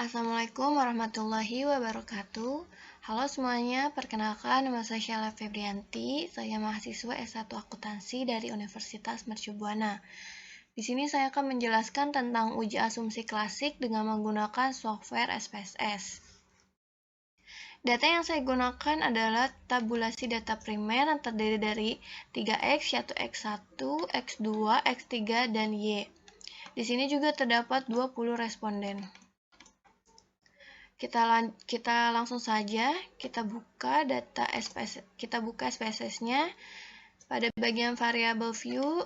Assalamualaikum warahmatullahi wabarakatuh. Halo semuanya, perkenalkan nama saya Syala Febrianti. Saya mahasiswa S1 Akuntansi dari Universitas Mercubuana. Di sini saya akan menjelaskan tentang uji asumsi klasik dengan menggunakan software SPSS. Data yang saya gunakan adalah tabulasi data primer yang terdiri dari 3X, yaitu X1, X2, X3, dan Y. Di sini juga terdapat 20 responden. Kita langsung saja kita buka data SPSS, kita buka SPSS-nya. Pada bagian variable view,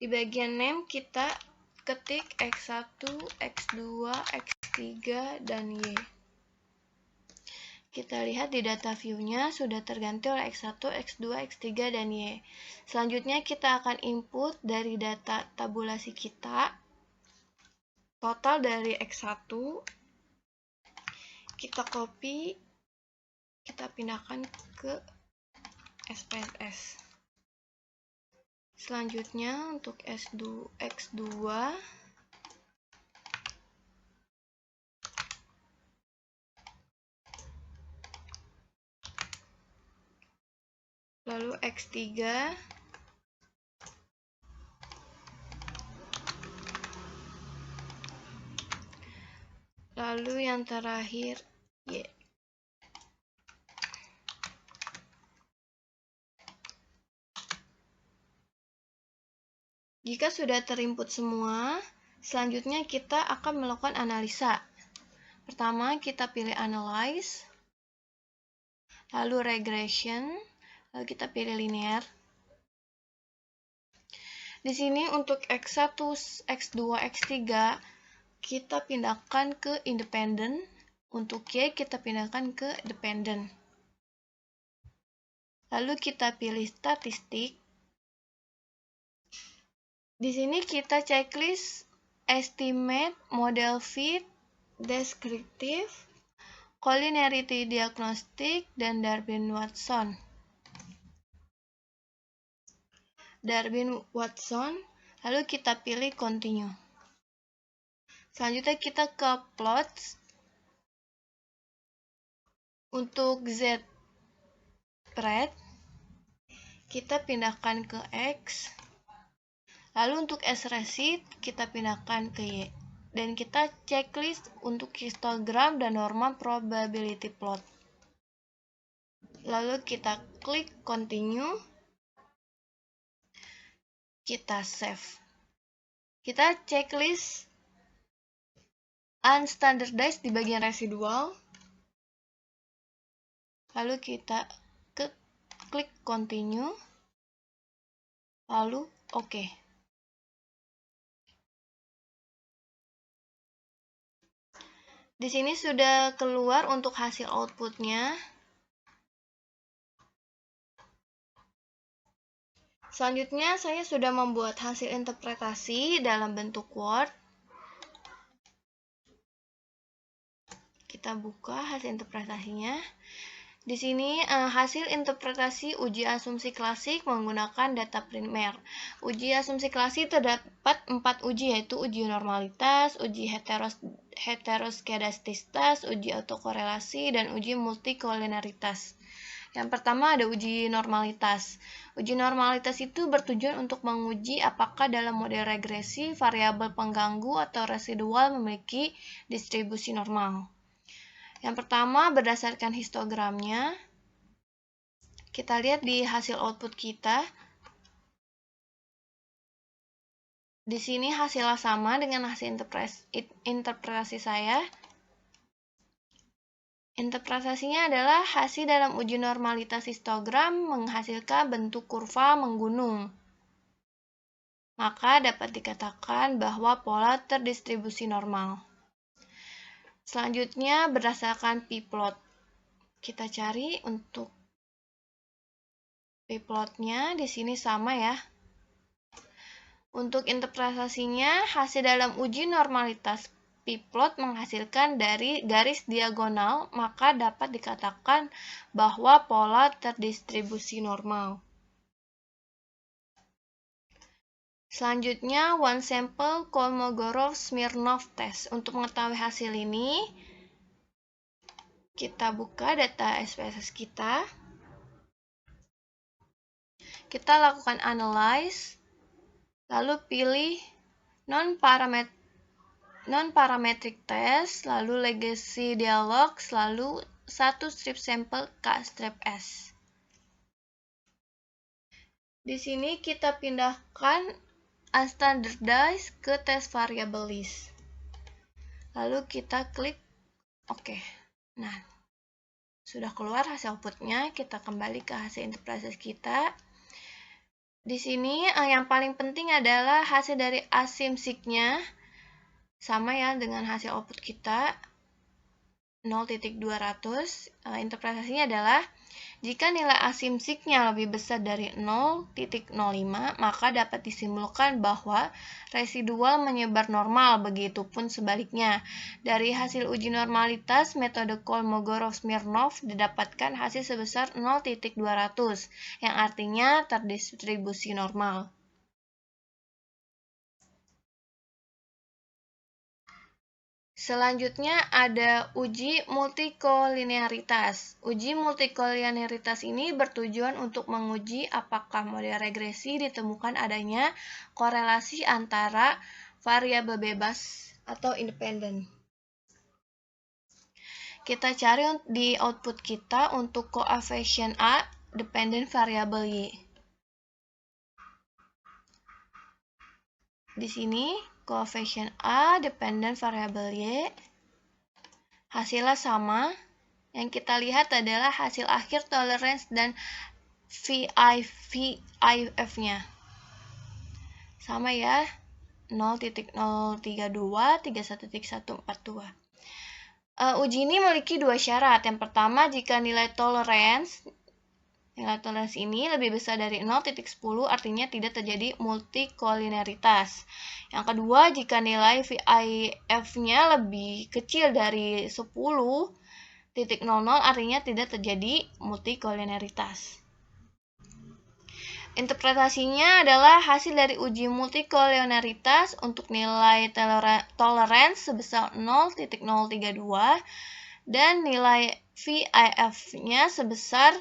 di bagian name kita ketik X1, X2, X3, dan Y. Kita lihat di data view-nya sudah terganti oleh X1, X2, X3, dan Y. Selanjutnya kita akan input dari data tabulasi kita, total dari X1, kita copy, kita pindahkan ke SPSS. Selanjutnya untuk X2, lalu X3, lalu yang terakhir Y. Jika sudah terinput semua, selanjutnya kita akan melakukan analisa. Pertama, kita pilih Analyze, lalu Regression, lalu kita pilih Linear. Di sini untuk X1, X2, X3, kita pindahkan ke Independent. Untuk Y, kita pindahkan ke Dependent. Lalu kita pilih Statistik. Di sini kita checklist Estimate, Model Fit, Descriptive, Collinearity Diagnostic, dan Darwin-Watson. Lalu kita pilih Continue. Selanjutnya kita ke Plots. Untuk Z-Spread, kita pindahkan ke X. Lalu untuk S-Receipt, kita pindahkan ke Y. Dan kita checklist untuk histogram dan normal probability plot. Lalu kita klik Continue. Kita save. Kita checklist Unstandardized di bagian residual. Lalu kita klik Continue. Lalu OK. Di sini sudah keluar untuk hasil outputnya. Selanjutnya saya sudah membuat hasil interpretasi dalam bentuk Word. Kita buka hasil interpretasinya. Di sini hasil interpretasi uji asumsi klasik menggunakan data primer. Uji asumsi klasik terdapat 4 uji, yaitu uji normalitas, uji heteroskedastisitas, uji autokorelasi, dan uji multikoliniaritas. Yang pertama ada uji normalitas. Uji normalitas itu bertujuan untuk menguji apakah dalam model regresi variabel pengganggu atau residual memiliki distribusi normal. Yang pertama, berdasarkan histogramnya, kita lihat di hasil output kita. Di sini hasilnya sama dengan hasil interpretasi saya. Interpretasinya adalah hasil dalam uji normalitas histogram menghasilkan bentuk kurva menggunung. Maka dapat dikatakan bahwa pola terdistribusi normal. Selanjutnya berdasarkan p-plot. Kita cari untuk p-plotnya, di sini sama ya. Untuk interpretasinya, hasil dalam uji normalitas p-plot menghasilkan dari garis diagonal, maka dapat dikatakan bahwa pola terdistribusi normal. Selanjutnya, one sample Kolmogorov-Smirnov test. Untuk mengetahui hasil ini, kita buka data SPSS kita. Kita lakukan analyze, lalu pilih non-parametric test, lalu legacy dialog, lalu satu strip sampel K strip S. Di sini kita pindahkan unstandardized ke test variable list. Lalu kita klik OK. Nah, sudah keluar hasil outputnya. Kita kembali ke hasil interpretasi kita. Di sini yang paling penting adalah hasil dari asimsik-nya sama ya dengan hasil output kita 0.200. Interpretasinya adalah jika nilai asimsiknya lebih besar dari 0.05, maka dapat disimpulkan bahwa residual menyebar normal, begitupun sebaliknya. Dari hasil uji normalitas metode Kolmogorov-Smirnov didapatkan hasil sebesar 0.200, yang artinya terdistribusi normal. Selanjutnya ada uji multikolinearitas. Uji multikolinearitas ini bertujuan untuk menguji apakah model regresi ditemukan adanya korelasi antara variabel bebas atau independen. Kita cari di output kita untuk coefficient A, dependent variable Y. Di sini coefficient A, dependent variable Y, hasilnya sama. Yang kita lihat adalah hasil akhir tolerance dan VIF-nya. Sama ya, 0.032, 31.142. Uji ini memiliki dua syarat. Yang pertama, jika nilai tolerance ini lebih besar dari 0.10, artinya tidak terjadi multikolinearitas. Yang kedua, jika nilai VIF-nya lebih kecil dari 10.00, artinya tidak terjadi multikolinearitas. Interpretasinya adalah hasil dari uji multikolinearitas untuk nilai tolerance sebesar 0.032 dan nilai VIF-nya sebesar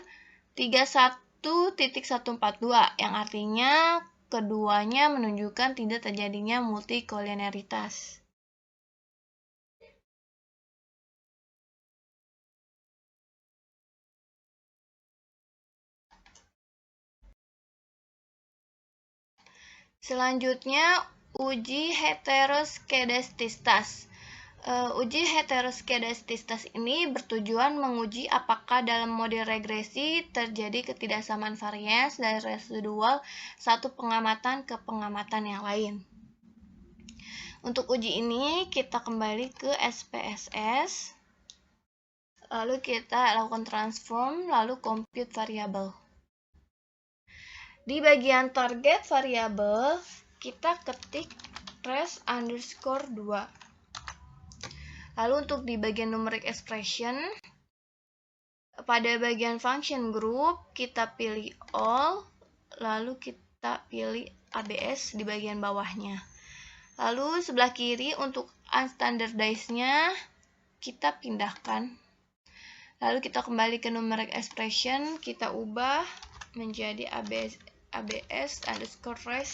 31.142, yang artinya keduanya menunjukkan tidak terjadinya multikolinearitas. Selanjutnya, uji heteroskedastistas. Uji heteroskedastistas ini bertujuan menguji apakah dalam model regresi terjadi ketidaksamaan varians dari residual satu pengamatan ke pengamatan yang lain. Untuk uji ini, kita kembali ke SPSS, lalu kita lakukan transform, lalu compute variable. Di bagian target variable, kita ketik res_2. Lalu untuk di bagian numeric expression, pada bagian function group, kita pilih all, lalu kita pilih ABS di bagian bawahnya. Lalu sebelah kiri untuk unstandardized-nya, kita pindahkan. Lalu kita kembali ke numeric expression, kita ubah menjadi ABS_res.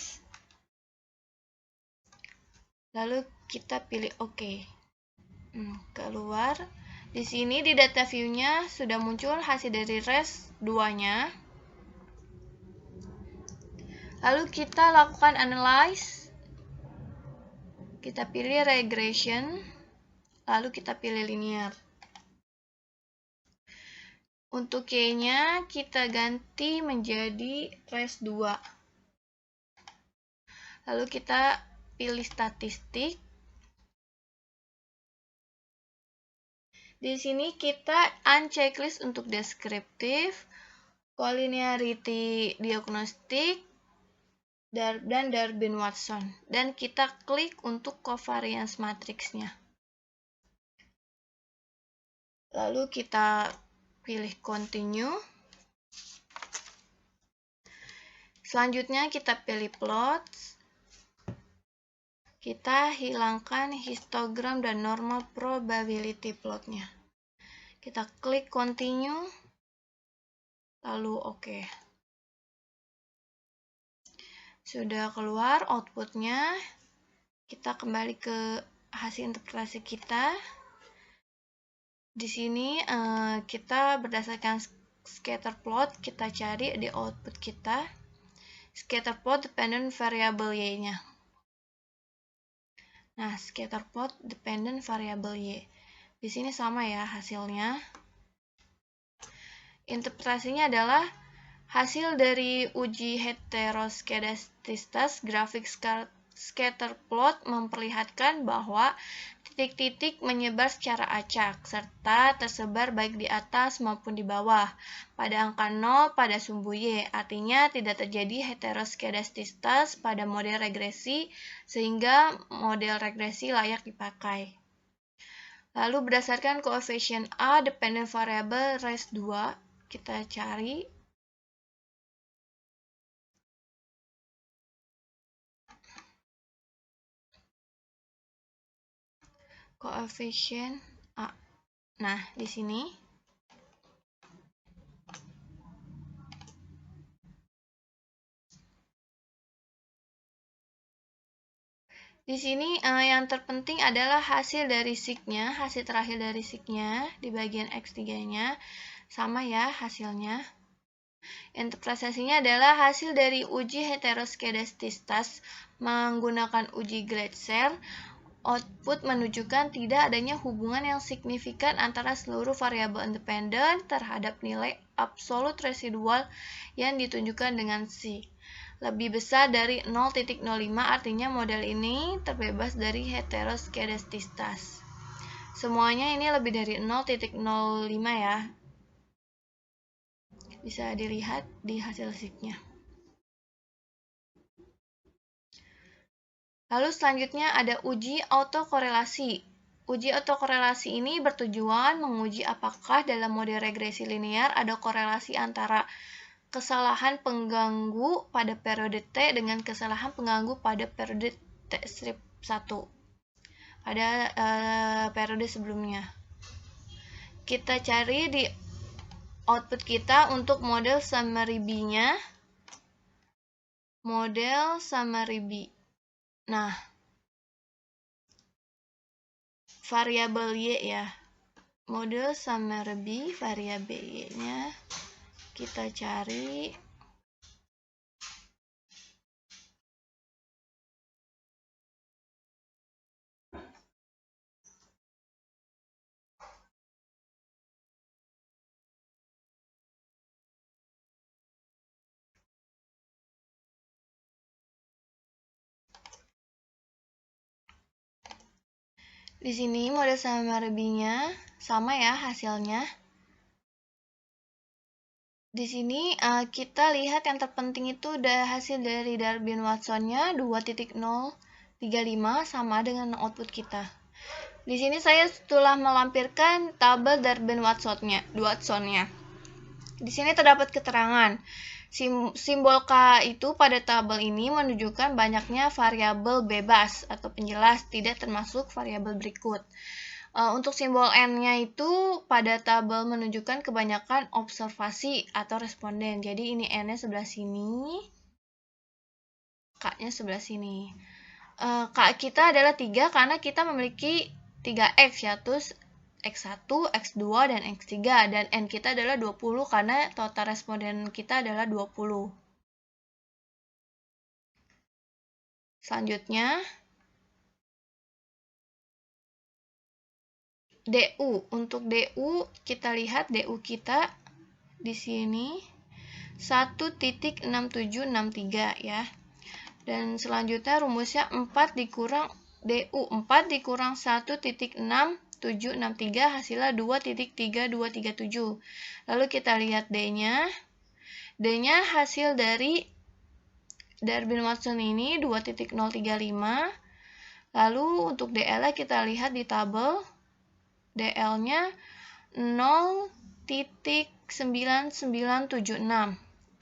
Lalu kita pilih OK. Keluar. Di sini di data view-nya sudah muncul hasil dari res 2-nya. Lalu kita lakukan analyze. Kita pilih regression. Lalu kita pilih linear. Untuk Y-nya kita ganti menjadi res 2. Lalu kita pilih statistik. Di sini kita unchecklist untuk deskriptif, collinearity diagnostik, dan Darwin-Watson. Dan kita klik untuk covariance matrix-nya. Lalu kita pilih continue. Selanjutnya kita pilih plots. Kita hilangkan histogram dan normal probability plotnya. Kita klik continue, lalu oke. Sudah keluar outputnya. Kita kembali ke hasil interpretasi kita. Di sini kita berdasarkan scatter plot, kita cari di output kita scatter plot dependent variable y-nya. Nah, scatter plot dependent variable y. Di sini sama ya hasilnya. Interpretasinya adalah hasil dari uji heteroskedastisitas grafik scatter plot memperlihatkan bahwa titik-titik menyebar secara acak, serta tersebar baik di atas maupun di bawah, pada angka 0 pada sumbu Y. Artinya tidak terjadi heteroskedastisitas pada model regresi, sehingga model regresi layak dipakai. Lalu berdasarkan koefisien A, dependent variable res 2, kita cari. Koefisien A. Nah, di sini yang terpenting adalah hasil dari sig-nya, hasil terakhir dari sig-nya di bagian X3-nya sama ya hasilnya. Interpretasinya adalah hasil dari uji heteroskedastisitas menggunakan uji Glatzer. Output menunjukkan tidak adanya hubungan yang signifikan antara seluruh variabel independen terhadap nilai absolut residual yang ditunjukkan dengan C. Lebih besar dari 0.05, artinya model ini terbebas dari heteroskedastisitas. Semuanya ini lebih dari 0.05 ya. Bisa dilihat di hasil sig-nya. Lalu selanjutnya ada uji autokorelasi. Uji autokorelasi ini bertujuan menguji apakah dalam model regresi linear ada korelasi antara kesalahan pengganggu pada periode T dengan kesalahan pengganggu pada periode T-1 pada periode sebelumnya. Kita cari di output kita untuk model summary B-nya. Model summary B. Nah, variabel Y ya. Model summary B, variabel Y-nya kita cari. Di sini model summary B-nya sama ya hasilnya. Di sini kita lihat yang terpenting itu udah hasil dari Darwin-Watson-nya 2.035 sama dengan output kita. Di sini saya telah melampirkan tabel Darwin-Watson-nya. Di sini terdapat keterangan simbol K itu pada tabel ini menunjukkan banyaknya variabel bebas atau penjelas, tidak termasuk variabel berikut. Untuk simbol N-nya itu pada tabel menunjukkan kebanyakan observasi atau responden. Jadi ini N-nya sebelah sini, K-nya sebelah sini. K kita adalah 3 karena kita memiliki 3X, yaitu X1, X2, dan X3. Dan N kita adalah 20 karena total responden kita adalah 20. Selanjutnya, DU. Untuk DU, kita lihat DU kita di sini 1.6763 ya. Dan selanjutnya rumusnya 4 dikurang DU. 4 dikurang 1.6763 hasilnya 2.3237. Lalu kita lihat D-nya. D-nya hasil dari Darwin-Watson ini 2.035. Lalu untuk DL-nya kita lihat di tabel. DL-nya 0.9976.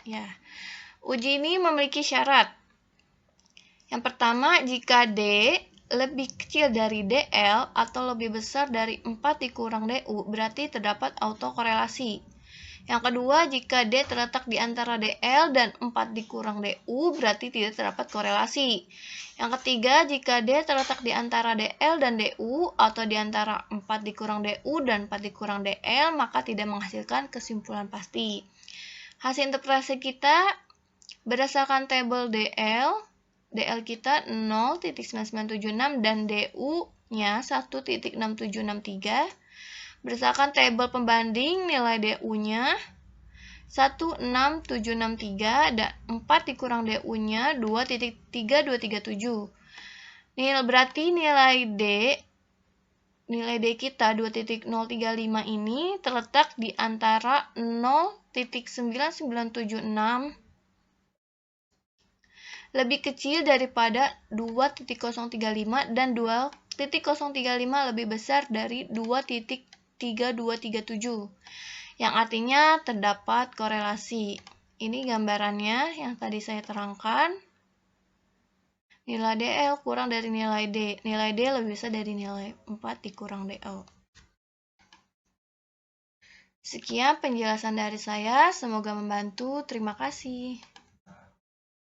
Ya. Uji ini memiliki syarat. Yang pertama, jika D lebih kecil dari DL atau lebih besar dari 4 dikurang DU, berarti terdapat autokorelasi. Yang kedua, jika D terletak di antara DL dan 4 dikurang DU, berarti tidak terdapat korelasi. Yang ketiga, jika D terletak di antara DL dan DU, atau di antara 4 dikurang DU dan 4 dikurang DL, maka tidak menghasilkan kesimpulan pasti. Hasil interpretasi kita berdasarkan tabel DL kita 0.9976 dan DU-nya 1.6763. Berdasarkan tabel pembanding, nilai DU-nya 16763 dan 4 dikurang DU-nya 2.3237. Berarti nilai D kita 2.035 ini terletak di antara 0.9976 lebih kecil daripada 2.035 dan 2.035 lebih besar dari 2.3237, yang artinya terdapat korelasi. Ini gambarannya yang tadi saya terangkan. Nilai DL kurang dari nilai D. Nilai D lebih besar dari nilai 4 dikurang DL. Sekian penjelasan dari saya, semoga membantu. Terima kasih.